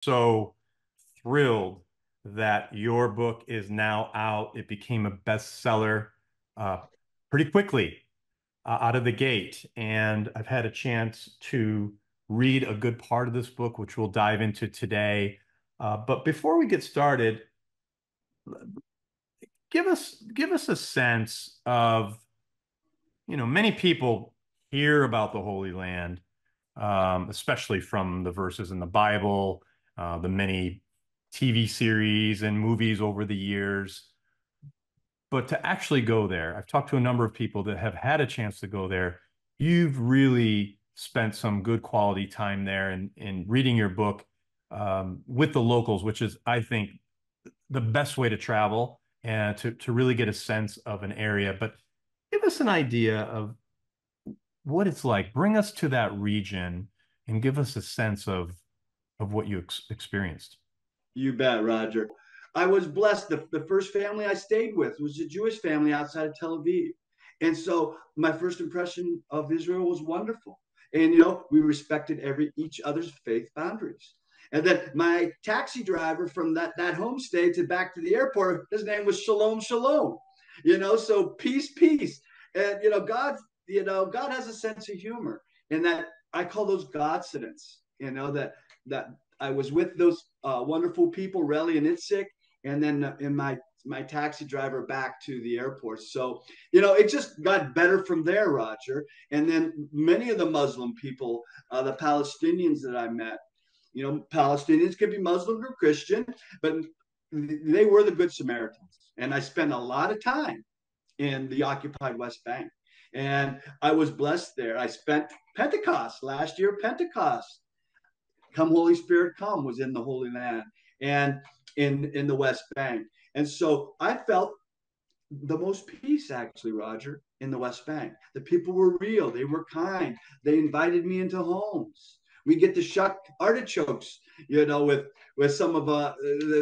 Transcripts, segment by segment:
So thrilled that your book is now out. It became a bestseller uh, pretty quickly out of the gate. And I've had a chance to read a good part of this book, which we'll dive into today. But before we get started, give us a sense of, many people hear about the Holy Land, especially from the verses in the Bible, the many TV series and movies over the years. But to actually go there, I've talked to a number of people that have had a chance to go there. You've really spent some good quality time there in reading your book with the locals, which is, I think, the best way to travel and to really get a sense of an area. But give us an idea of what it's like. Bring us to that region and give us a sense of what you experienced. You bet, Roger. I was blessed. The first family I stayed with was a Jewish family outside of Tel Aviv. And so my first impression of Israel was wonderful. And we respected each other's faith boundaries. And then my taxi driver from that homestay to back to the airport, his name was Shalom Shalom. So peace, peace. And God has a sense of humor. And that I call those Godcidents, that I was with those wonderful people, Relly and Itzik, and then in my taxi driver back to the airport. So, it just got better from there, Roger. And then many of the Muslim people, the Palestinians that I met, Palestinians could be Muslim or Christian, but they were the Good Samaritans. And I spent a lot of time in the occupied West Bank. And I was blessed there. I spent Pentecost last year, Pentecost. Come Holy Spirit Come was in the Holy Land and in the West Bank. And so I felt the most peace, actually, Roger, in the West Bank. The people were real. They were kind. They invited me into homes. We get to shuck artichokes, with some of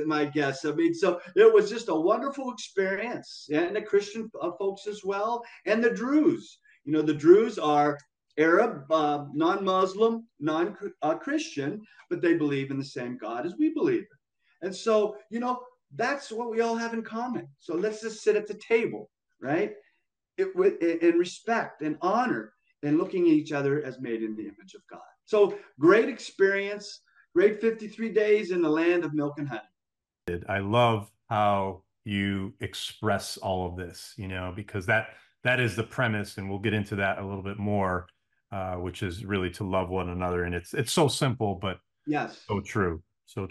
my guests. I mean, so it was just a wonderful experience, and the Christian folks as well, and the Druze. The Druze are Arab, non-Muslim, non-Christian, but they believe in the same God as we believe in. And so, that's what we all have in common. So let's just sit at the table, right? In respect and honor and looking at each other as made in the image of God. So great experience, great 53 days in the land of milk and honey. I love how you express all of this, because that is the premise, and we'll get into that a little bit more, which is really to love one another. And it's so simple, but Yes. so true. So